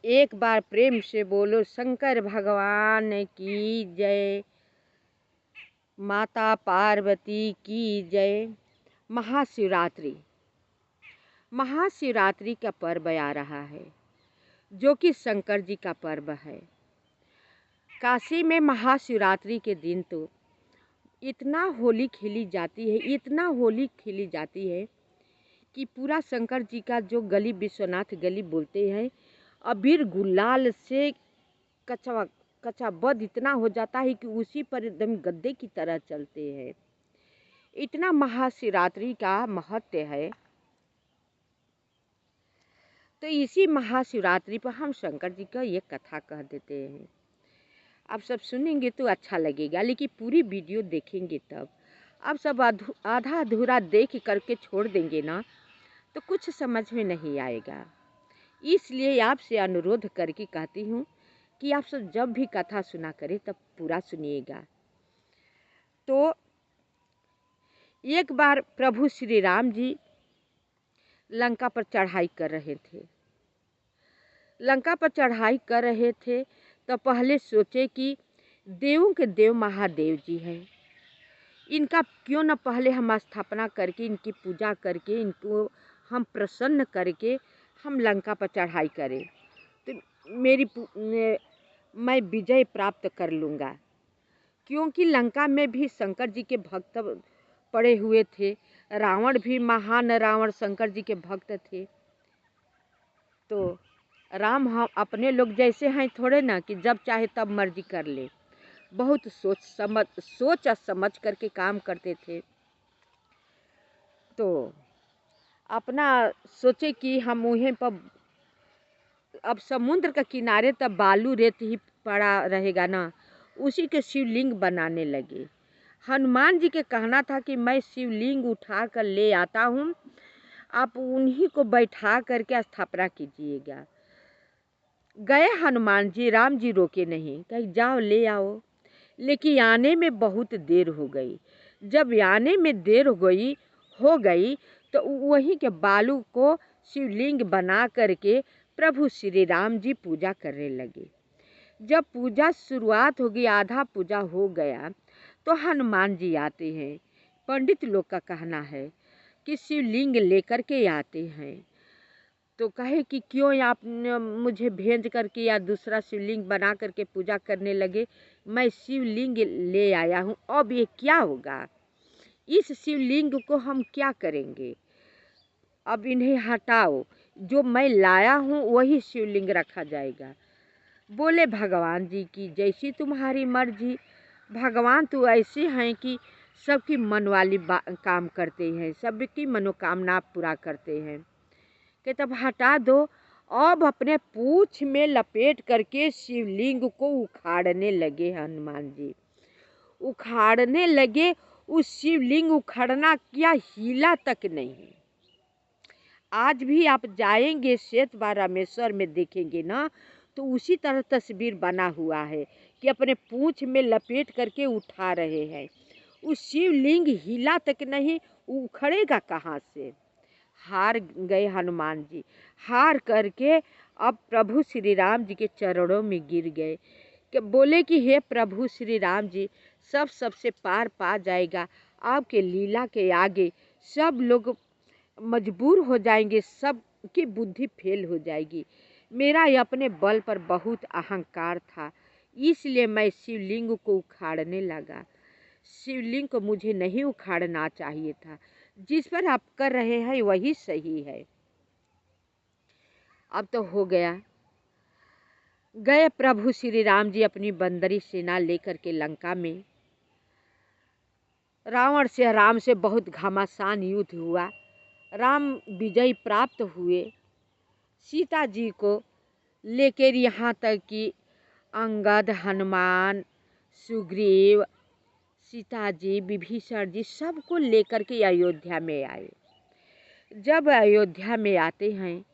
एक बार प्रेम से बोलो शंकर भगवान की जय, माता पार्वती की जय। महाशिवरात्रि, महाशिवरात्रि का पर्व आ रहा है जो कि शंकर जी का पर्व है। काशी में महाशिवरात्रि के दिन तो इतना होली खेली जाती है, इतना होली खेली जाती है कि पूरा शंकर जी का जो गली विश्वनाथ गली बोलते हैं, अबीर गुलाल से कचाबद इतना हो जाता है कि उसी पर एकदम गद्दे की तरह चलते हैं। इतना महाशिवरात्रि का महत्व है। तो इसी महाशिवरात्रि पर हम शंकर जी का ये कथा कह देते हैं। आप सब सुनेंगे तो अच्छा लगेगा, लेकिन पूरी वीडियो देखेंगे तब। आप सब आधा अधूरा देख करके छोड़ देंगे ना तो कुछ समझ में नहीं आएगा। इसलिए आपसे अनुरोध करके कहती हूँ कि आप सब जब भी कथा सुना करें तब पूरा सुनिएगा। तो एक बार प्रभु श्री राम जी लंका पर चढ़ाई कर रहे थे। लंका पर चढ़ाई कर रहे थे तो पहले सोचे कि देवों के देव महादेव जी हैं, इनका क्यों न पहले हम स्थापना करके इनकी पूजा करके इनको हम प्रसन्न करके हम लंका पर चढ़ाई करें तो मैं विजय प्राप्त कर लूँगा। क्योंकि लंका में भी शंकर जी के भक्त पड़े हुए थे। रावण भी, महान रावण शंकर जी के भक्त थे। तो राम हम अपने लोग जैसे हैं थोड़े ना कि जब चाहे तब मर्जी कर ले। बहुत सोच समझ करके काम करते थे। तो अपना सोचे कि हम वहीं पर, अब समुद्र का किनारे तब बालू रेत ही पड़ा रहेगा ना, उसी के शिवलिंग बनाने लगे। हनुमान जी के कहना था कि मैं शिवलिंग उठा कर ले आता हूँ, आप उन्हीं को बैठा करके स्थापना कीजिएगा। गए हनुमान जी, राम जी रोके नहीं, कहीं जाओ ले आओ। लेकिन आने में बहुत देर हो गई। जब आने में देर हो गई तो वहीं के बालू को शिवलिंग बना करके प्रभु श्री राम जी पूजा करने लगे। जब पूजा शुरुआत होगी, आधा पूजा हो गया तो हनुमान जी आते हैं। पंडित लोग का कहना है कि शिवलिंग लेकर के आते हैं। तो कहे कि क्यों आप मुझे भेज करके या दूसरा शिवलिंग बना करके पूजा करने लगे। मैं शिवलिंग ले आया हूँ, अब ये क्या होगा, इस शिवलिंग को हम क्या करेंगे, अब इन्हें हटाओ, जो मैं लाया हूँ वही शिवलिंग रखा जाएगा। बोले भगवान जी की जैसी तुम्हारी मर्जी। भगवान तो ऐसे हैं कि सबकी मन वाली काम करते हैं, सबकी मनोकामना पूरा करते हैं। कि तब हटा दो। अब अपने पूंछ में लपेट करके शिवलिंग को उखाड़ने लगे हनुमान जी। उखाड़ने लगे, उस शिवलिंग उखड़ना क्या हिला तक नहीं। आज भी आप जाएंगे श्वेत रामेश्वर में देखेंगे ना तो उसी तरह तस्वीर बना हुआ है कि अपने पूंछ में लपेट करके उठा रहे हैं। उस शिवलिंग हिला तक नहीं, उखड़ेगा कहाँ से। हार गए हनुमान जी। हार करके अब प्रभु श्री राम जी के चरणों में गिर गए कि बोले कि हे प्रभु श्री राम जी, सबसे पार पा जाएगा। आपके लीला के आगे सब लोग मजबूर हो जाएंगे, सबकी बुद्धि फेल हो जाएगी। मेरा अपने बल पर बहुत अहंकार था, इसलिए मैं शिवलिंग को उखाड़ने लगा। शिवलिंग को मुझे नहीं उखाड़ना चाहिए था। जिस पर आप कर रहे हैं वही सही है। अब तो हो गया। गए प्रभु श्री राम जी अपनी बंदरी सेना लेकर के लंका में। रावण से राम से बहुत घमासान युद्ध हुआ। राम विजय प्राप्त हुए। सीता जी को लेकर यहाँ तक कि अंगद, हनुमान, सुग्रीव, सीता जी, विभीषण जी सबको लेकर के अयोध्या में आए। जब अयोध्या में आते हैं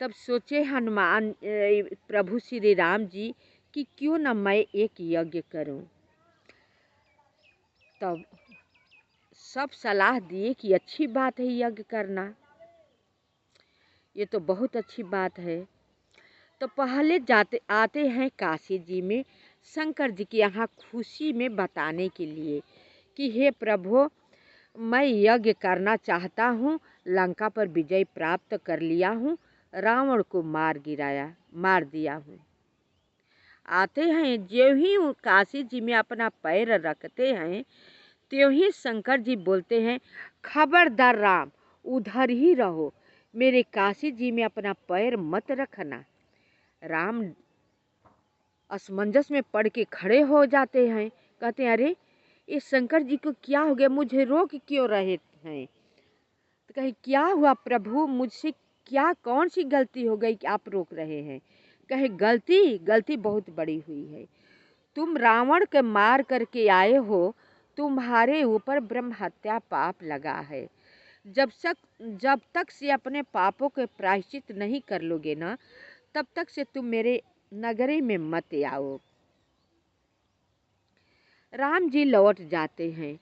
तब सोचे हनुमान प्रभु श्री राम जी कि क्यों न मैं एक यज्ञ करूं। तब सब सलाह दिए कि अच्छी बात है यज्ञ करना, ये तो बहुत अच्छी बात है। तो पहले जाते आते हैं काशी जी में शंकर जी के यहाँ खुशी में बताने के लिए कि हे प्रभु, मैं यज्ञ करना चाहता हूँ, लंका पर विजय प्राप्त कर लिया हूँ, रावण को मार दिया हूँ। आते हैं, जो ही काशी जी में अपना पैर रखते हैं त्यों ही शंकर जी बोलते हैं, खबरदार राम, उधर ही रहो, मेरे काशी जी में अपना पैर मत रखना। राम असमंजस में पड़ के खड़े हो जाते हैं, कहते हैं अरे इस शंकर जी को क्या हो गया, मुझे रोक क्यों रहे हैं। तो कहे क्या हुआ प्रभु, मुझसे क्या कौन सी गलती हो गई कि आप रोक रहे हैं। कहे गलती बहुत बड़ी हुई है, तुम रावण के मार करके आए हो, तुम्हारे ऊपर ब्रह्म हत्या पाप लगा है। जब तक से अपने पापों के प्रायश्चित नहीं कर लोगे ना, तब तक से तुम मेरे नगरी में मत आओ। राम जी लौट जाते हैं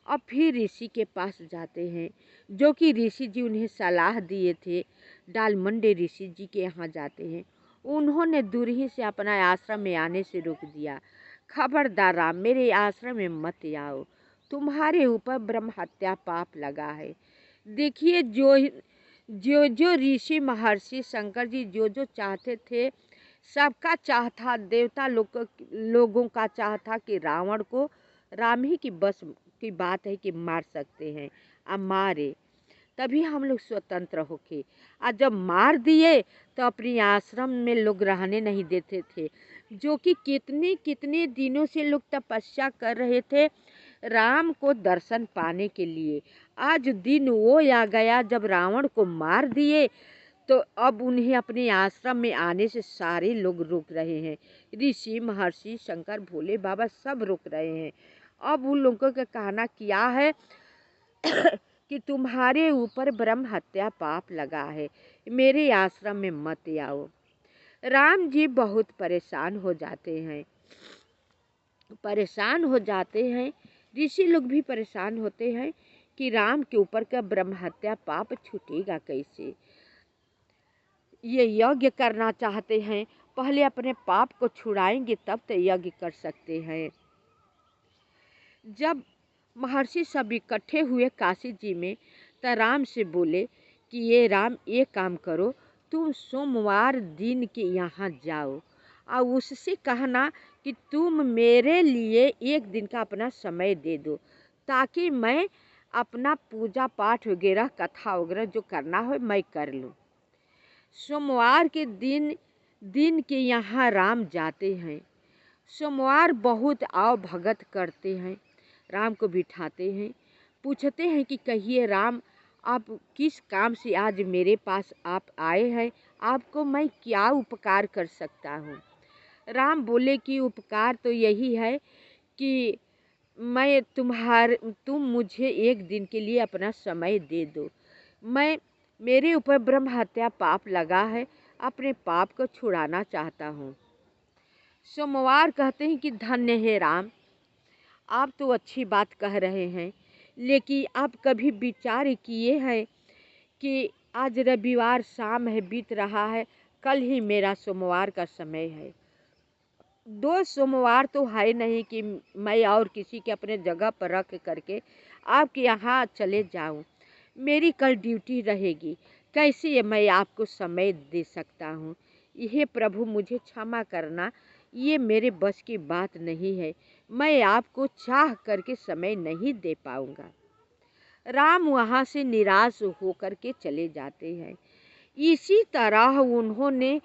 और फिर ऋषि के पास जाते हैं, जो कि ऋषि जी उन्हें सलाह दिए थे। डालमंडे ऋषि जी के यहाँ जाते हैं, उन्होंने दूर ही से अपना आश्रम में आने से रोक दिया। खबरदार राम, मेरे आश्रम में मत आओ, तुम्हारे ऊपर ब्रह्म हत्या पाप लगा है। देखिए जो ऋषि महर्षि शंकर जी जो चाहते थे, सबका चाह था, देवता लोगों का चाह था कि रावण को राम ही की बस की बात है कि मार सकते हैं, अब मारे तभी हम लोग स्वतंत्र होके। और जब मार दिए तो अपनी आश्रम में लोग रहने नहीं देते थे, जो कि कितने कितने दिनों से लोग तपस्या कर रहे थे राम को दर्शन पाने के लिए। आज दिन वो आ गया जब रावण को मार दिए, तो अब उन्हें अपने आश्रम में आने से सारे लोग रोक रहे हैं। ऋषि महर्षि शंकर भोले बाबा सब रोक रहे हैं। अब उन लोगों का कहना क्या है कि तुम्हारे ऊपर ब्रह्म हत्या पाप लगा है, मेरे आश्रम में मत आओ। राम जी बहुत परेशान हो जाते हैं, ऋषि लोग भी परेशान होते हैं कि राम के ऊपर का ब्रह्म हत्या पाप छूटेगा कैसे। ये यज्ञ करना चाहते हैं, पहले अपने पाप को छुड़ाएंगे तब तो यज्ञ कर सकते हैं। जब महर्षि सब इकट्ठे हुए काशी जी में, तो राम से बोले कि ये राम, एक काम करो, तुम सोमवार दिन के यहाँ जाओ और उससे कहना कि तुम मेरे लिए एक दिन का अपना समय दे दो, ताकि मैं अपना पूजा पाठ वगैरह कथा वगैरह जो करना हो मैं कर लूँ। सोमवार के दिन के यहाँ राम जाते हैं। सोमवार बहुत आव भगत करते हैं, राम को बिठाते हैं, पूछते हैं कि कहिए राम, आप किस काम से आज मेरे पास आप आए हैं, आपको मैं क्या उपकार कर सकता हूँ। राम बोले कि उपकार तो यही है कि तुम मुझे एक दिन के लिए अपना समय दे दो, मेरे ऊपर ब्रह्म हत्या पाप लगा है, अपने पाप को छुड़ाना चाहता हूँ। सोमवार कहते हैं कि धन्य है राम, आप तो अच्छी बात कह रहे हैं, लेकिन आप कभी विचार किए हैं कि आज रविवार शाम है, बीत रहा है, कल ही मेरा सोमवार का समय है। 2 सोमवार तो है नहीं कि मैं और किसी के अपने जगह पर रख करके आपके यहाँ चले जाऊँ। मेरी कल ड्यूटी रहेगी, कैसे मैं आपको समय दे सकता हूँ। यह प्रभु मुझे क्षमा करना, ये मेरे बस की बात नहीं है, मैं आपको चाह करके समय नहीं दे पाऊँगा। राम वहाँ से निराश होकर के चले जाते हैं। इसी तरह उन्होंने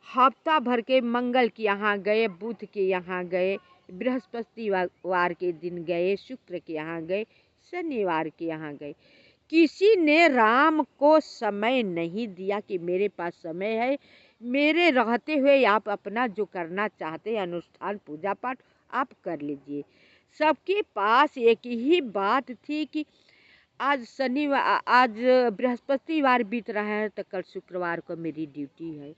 हफ्ता भर के मंगल के यहाँ गए, बुध के यहाँ गए, बृहस्पतिवार के दिन गए, शुक्र के यहाँ गए, शनिवार के यहाँ गए, किसी ने राम को समय नहीं दिया कि मेरे पास समय है, मेरे रहते हुए आप अपना जो करना चाहते हैं अनुष्ठान पूजा पाठ आप कर लीजिए। सबके पास एक ही बात थी कि आज बृहस्पतिवार बीत रहा है तो कल शुक्रवार को मेरी ड्यूटी है।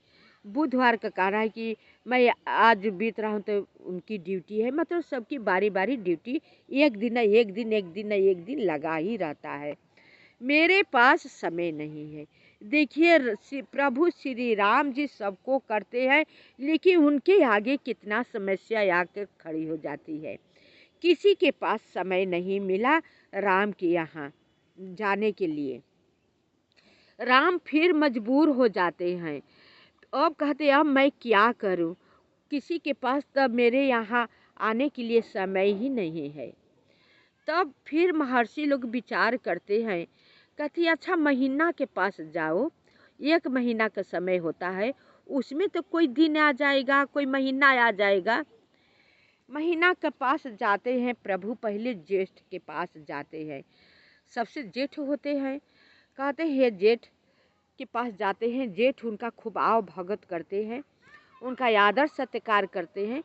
बुधवार का कह रहा है कि मैं आज बीत रहा हूँ तो उनकी ड्यूटी है, मतलब सबकी बारी बारी ड्यूटी एक दिन लगा ही रहता है। मेरे पास समय नहीं है, देखिए प्रभु श्री राम जी सबको करते हैं, लेकिन उनके आगे कितना समस्या आकर खड़ी हो जाती है। किसी के पास समय नहीं मिला राम के यहाँ जाने के लिए। राम फिर मजबूर हो जाते हैं। अब कहते अब मैं क्या करूं, किसी के पास तब मेरे यहाँ आने के लिए समय ही नहीं है। तब फिर महर्षि लोग विचार करते हैं, कहती अच्छा महीना के पास जाओ, 1 महीना का समय होता है, उसमें तो कोई दिन आ जाएगा, कोई महीना आ जाएगा। महीना के पास जाते हैं प्रभु, पहले ज्येष्ठ के पास जाते हैं, सबसे जेठ होते हैं। कहते हैं जेठ के पास जाते हैं। जेठ उनका खूब आव भगत करते हैं, उनका आदर सत्कार करते हैं।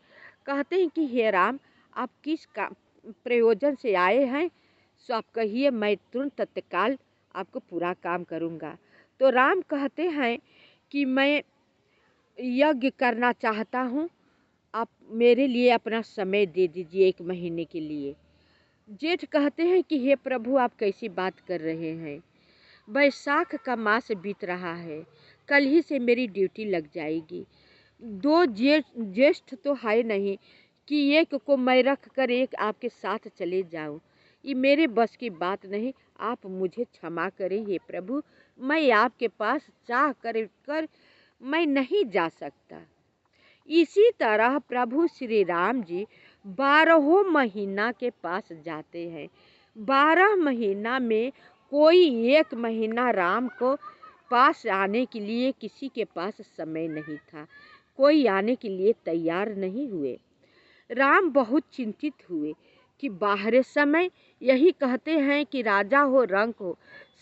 कहते हैं कि हे राम, आप किस का प्रयोजन से आए हैं, सो आप कहिए, मैं तुरंत तत्काल आपको पूरा काम करूँगा। तो राम कहते हैं कि मैं यज्ञ करना चाहता हूँ, आप मेरे लिए अपना समय दे दीजिए 1 महीने के लिए। जेठ कहते हैं कि हे प्रभु, आप कैसी बात कर रहे हैं, बैसाख का मास बीत रहा है, कल ही से मेरी ड्यूटी लग जाएगी। 2 ज्येष्ठ तो है नहीं कि एक को मैं रख कर एक आपके साथ चले जाऊं, ये मेरे बस की बात नहीं। आप मुझे क्षमा करें हे प्रभु, मैं आपके पास चाह कर मैं नहीं जा सकता। इसी तरह प्रभु श्री राम जी 12 महीना के पास जाते हैं। 12 महीना में कोई 1 महीना राम को पास आने के लिए किसी के पास समय नहीं था, कोई आने के लिए तैयार नहीं हुए। राम बहुत चिंतित हुए कि बाहरे समय, यही कहते हैं कि राजा हो रंक हो,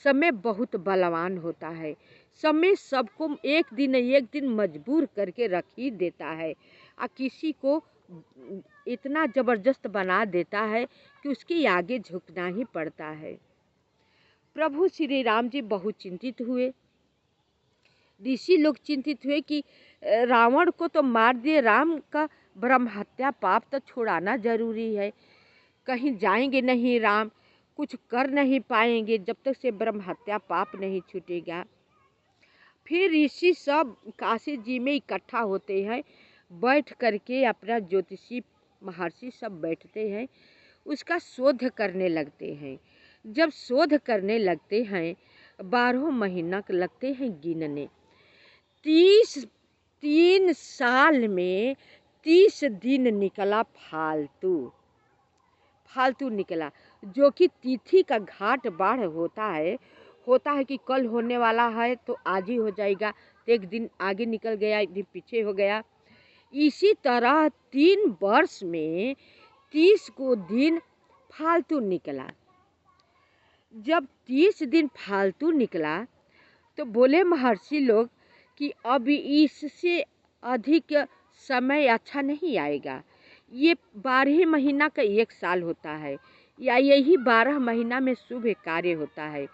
समय बहुत बलवान होता है। समय सबको एक दिन मजबूर करके रख ही देता है और किसी को इतना ज़बरदस्त बना देता है कि उसके आगे झुकना ही पड़ता है। प्रभु श्री राम जी बहुत चिंतित हुए। ऋषि लोग चिंतित हुए कि रावण को तो मार दिए, राम का ब्रह्म हत्या पाप तो छुड़ाना जरूरी है। कहीं जाएंगे नहीं राम, कुछ कर नहीं पाएंगे जब तक से ब्रह्म हत्या पाप नहीं छूटेगा। फिर ऋषि सब काशी जी में इकट्ठा होते हैं, बैठ करके अपना ज्योतिषी महर्षि सब बैठते हैं, उसका शोध करने लगते हैं। जब शोध करने लगते हैं, 12 महीना लगते हैं गिनने। 3 साल में 30 दिन निकला फालतू निकला, जो कि तिथि का घाट बाढ़ होता है कि कल होने वाला है तो आज ही हो जाएगा, तो एक दिन आगे निकल गया, एक दिन पीछे हो गया। इसी तरह 3 वर्ष में 30 को दिन फालतू निकला। जब 30 दिन फालतू निकला तो बोले महर्षि लोग कि अब इससे अधिक समय अच्छा नहीं आएगा। ये 12 महीना का 1 साल होता है, या यही 12 महीना में शुभ कार्य होता है।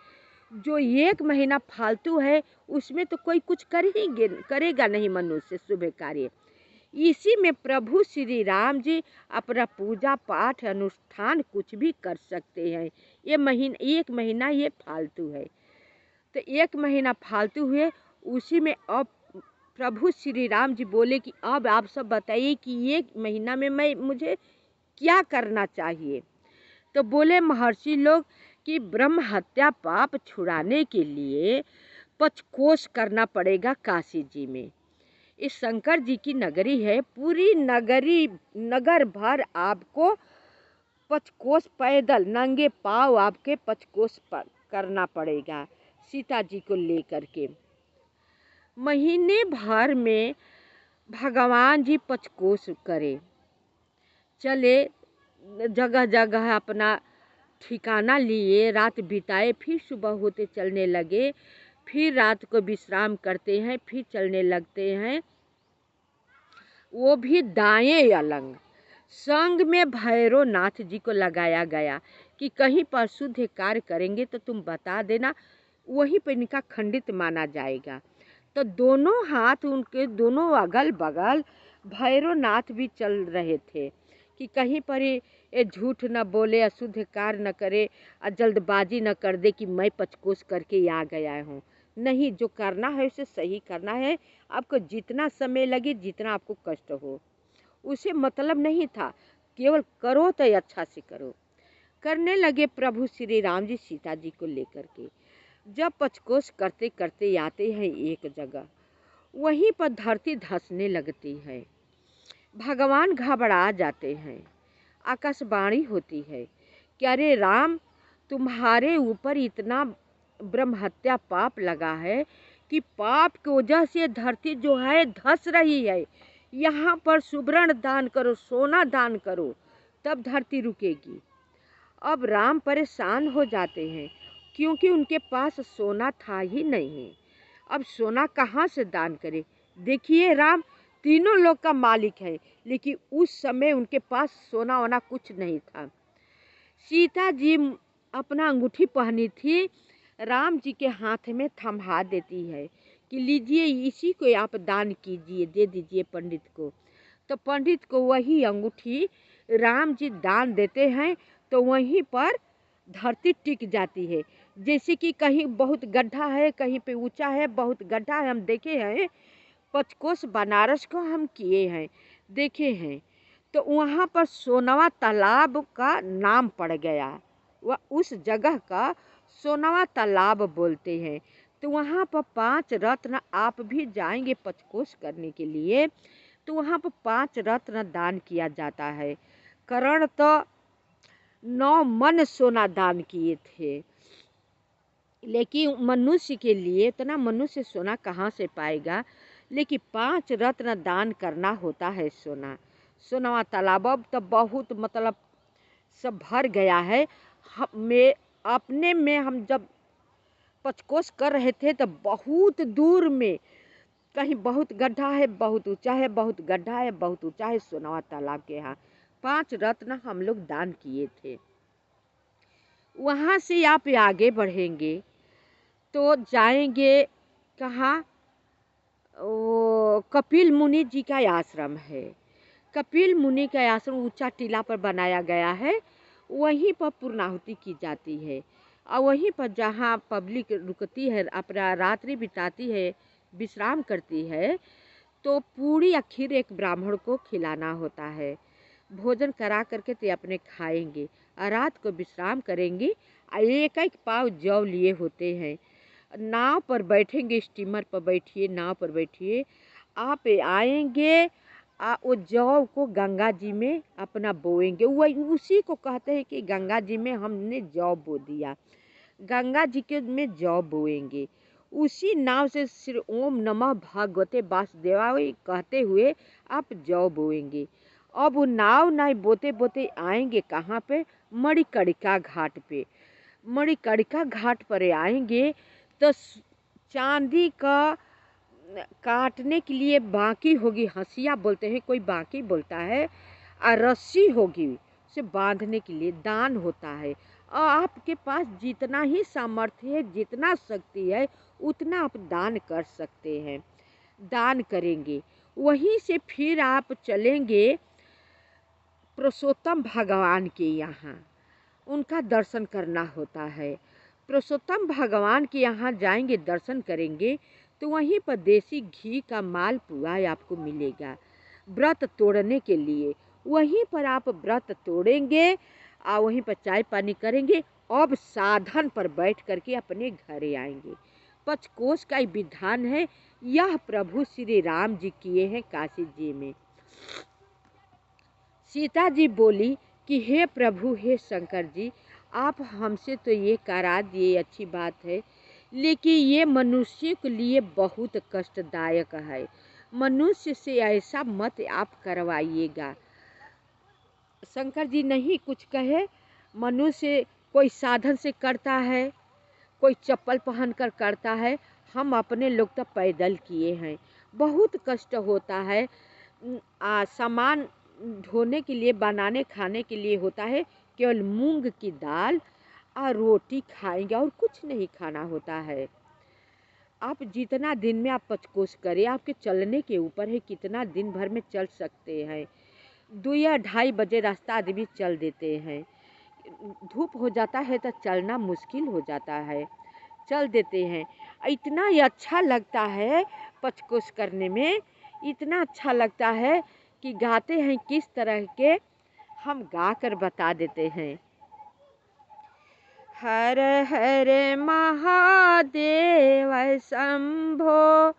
जो 1 महीना फालतू है उसमें तो कोई कुछ करेगा नहीं मनुष्य शुभ कार्य। इसी में प्रभु श्री राम जी अपना पूजा पाठ अनुष्ठान कुछ भी कर सकते हैं। ये 1 महीना ये फालतू है, तो 1 महीना फालतू हुए। उसी में अब प्रभु श्री राम जी बोले कि अब आप सब बताइए कि 1 महीना में मुझे क्या करना चाहिए। तो बोले महर्षि लोग कि ब्रह्म हत्या पाप छुड़ाने के लिए 5 कोस करना पड़ेगा काशी जी में। इस शंकर जी की नगरी है, पूरी नगर भर आपको 5 कोस पैदल नंगे पाँव आपके 5 कोस करना पड़ेगा सीता जी को लेकर के। महीने भर में भगवान जी 5 कोस करे, चले जगह जगह अपना ठिकाना लिए, रात बिताए, फिर सुबह होते चलने लगे, फिर रात को विश्राम करते हैं, फिर चलने लगते हैं। वो भी दाएं अलंग। संग में भैरवनाथ जी को लगाया गया कि कहीं पर शुद्ध कार्य करेंगे तो तुम बता देना, वहीं पर इनका खंडित माना जाएगा। तो दोनों हाथ उनके दोनों अगल बगल भैरवनाथ भी चल रहे थे कि कहीं पर ये झूठ न बोले, अशुद्ध कार्य न करे और जल्दबाजी न कर दे कि मैं 5 कोस करके आ गया हूँ। नहीं, जो करना है उसे सही करना है। आपको जितना समय लगे, जितना आपको कष्ट हो, उसे मतलब नहीं था, केवल करो तो अच्छा से करो। करने लगे प्रभु श्री राम जी सीता जी को लेकर के। जब पचकोस करते करते आते हैं एक जगह, वहीं पर धरती धंसने लगती है। भगवान घबरा जाते हैं। आकाशवाणी होती है कि अरे राम, तुम्हारे ऊपर इतना ब्रह्महत्या पाप लगा है कि पाप की वजह से धरती जो है धंस रही है। यहाँ पर सुवर्ण दान करो, सोना दान करो, तब धरती रुकेगी। अब राम परेशान हो जाते हैं, क्योंकि उनके पास सोना था ही नहीं। अब सोना कहाँ से दान करे? देखिए राम तीनों लोग का मालिक है, लेकिन उस समय उनके पास सोना वोना कुछ नहीं था। सीता जी अपना अंगूठी पहनी थी, राम जी के हाथ में थमा देती है कि लीजिए, इसी को आप दान कीजिए, दे दीजिए पंडित को। तो पंडित को वही अंगूठी राम जी दान देते हैं, तो वहीं पर धरती टिक जाती है। जैसे कि कहीं बहुत गड्ढा है, कहीं पे ऊंचा है, बहुत गड्ढा है, हम देखे हैं। पचकोस बनारस को हम किए हैं, देखे हैं। तो वहाँ पर सोनवा तालाब का नाम पड़ गया, वह उस जगह का सोनवा तालाब बोलते हैं। तो वहाँ पर 5 रत्न, आप भी जाएंगे पचकोस करने के लिए तो वहाँ पर 5 रत्न दान किया जाता है। कर्ण तो 9 मन सोना दान किए थे, लेकिन मनुष्य के लिए इतना मनुष्य सोना कहाँ से पाएगा। लेकिन 5 रत्न दान करना होता है सोना। सोनवा तालाब अब तो बहुत मतलब सब भर गया है। में अपने में हम जब पचकोस कर रहे थे तो बहुत दूर में कहीं बहुत गड्ढा है, बहुत ऊंचा है, बहुत गड्ढा है, बहुत ऊंचा है सोनवा तालाब के यहाँ 5 रत्न हम लोग दान किए थे। वहाँ से आप आगे बढ़ेंगे तो जाएंगे कहाँ? वो कपिल मुनि जी का आश्रम है। कपिल मुनि का आश्रम ऊंचा टीला पर बनाया गया है। वहीं पर पूर्णाहुति की जाती है, और वहीं पर जहाँ पब्लिक रुकती है, अपना रात्रि बिताती है, विश्राम करती है, तो पूरी या खीर एक ब्राह्मण को खिलाना होता है। भोजन करा करके ते अपने खाएंगे और रात को विश्राम करेंगे। एक एक पाव जौ लिए होते हैं। नाव पर बैठेंगे, स्टीमर पर बैठिए, नाव पर बैठिए, आप आएंगे वो जौ को गंगा जी में अपना बोएंगे। वही उसी को कहते हैं कि गंगा जी में हमने जौ बो दिया। गंगा जी के में जौ बोएंगे। उसी नाव से सिर्फ ओम नमः भगवते वासुदेवाय कहते हुए आप जौ बोएंगे। अब वो नाव नहीं बोते बोते आएंगे कहाँ पे? मणिकर्णिका घाट पे। मणिकर्णिका घाट पर आएंगे तो चांदी का काटने के लिए बांकी होगी, हंसिया बोलते हैं, कोई बांकी बोलता है, और रस्सी होगी उसे बांधने के लिए दान होता है। और आपके पास जितना ही सामर्थ्य है, जितना शक्ति है, उतना आप दान कर सकते हैं। दान करेंगे, वहीं से फिर आप चलेंगे पुरुषोत्तम भगवान के यहाँ, उनका दर्शन करना होता है। पुरुषोत्तम भगवान के यहाँ जाएंगे, दर्शन करेंगे, तो वहीं पर देसी घी का मालपुआ आपको मिलेगा व्रत तोड़ने के लिए। वहीं पर आप व्रत तोड़ेंगे और वहीं पर चाय पानी करेंगे। अब साधन पर बैठ करके अपने घरे आएंगे। पचकोस का विधान है, यह प्रभु श्री राम जी किए हैं काशी जी में। सीता जी बोली कि हे प्रभु, हे शंकर जी, आप हमसे तो ये करा दिए, अच्छी बात है, लेकिन ये मनुष्य के लिए बहुत कष्टदायक है। मनुष्य से ऐसा मत आप करवाइएगा। शंकर जी नहीं कुछ कहे। मनुष्य कोई साधन से करता है, कोई चप्पल पहन कर करता है, हम अपने लोग तो पैदल किए हैं, बहुत कष्ट होता है। सामान ढोने के लिए, बनाने खाने के लिए होता है, केवल मूंग की दाल और रोटी खाएंगे और कुछ नहीं खाना होता है। आप जितना दिन में आप पचकोस करें, आपके चलने के ऊपर है, कितना दिन भर में चल सकते हैं। 2 या 2:30 बजे रास्ता आदमी चल देते हैं। धूप हो जाता है तो चलना मुश्किल हो जाता है। चल देते हैं। इतना ही अच्छा लगता है पंचकोश करने में, इतना अच्छा लगता है कि गाते हैं किस तरह के, हम गा कर बता देते हैं। हर हर महादेव शंभो,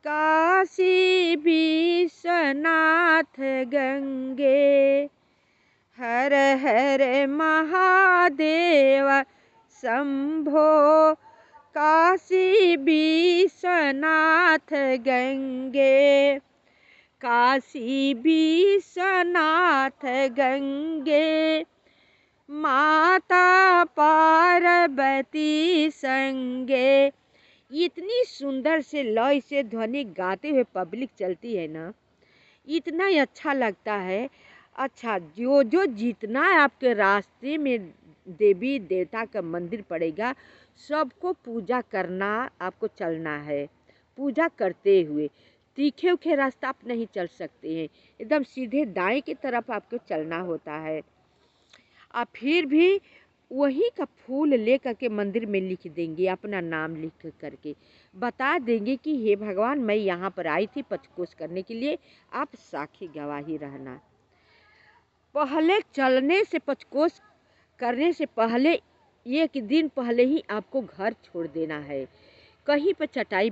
काशी विश्वनाथ गंगे। हर हर महादेव शंभो, काशी विश्वनाथ गंगे। काशी विश्वनाथ गंगे, माता पार्वती संगे। इतनी सुंदर से लय से ध्वनि गाते हुए पब्लिक चलती है ना, इतना ही अच्छा लगता है। अच्छा, जो जितना आपके रास्ते में देवी देवता का मंदिर पड़ेगा, सबको पूजा करना, आपको चलना है। पूजा करते हुए तीखे उखे रास्ता आप नहीं चल सकते हैं, एकदम सीधे दाएं की तरफ आपको चलना होता है। आप फिर भी वही का फूल ले करके मंदिर में लिख देंगे, अपना नाम लिख करके बता देंगे कि हे भगवान, मैं यहाँ पर आई थी पंचकोश करने के लिए, आप साक्षी गवाही रहना। पहले चलने से, पंचकोश करने से पहले एक दिन पहले ही आपको घर छोड़ देना है। कहीं पर चटाई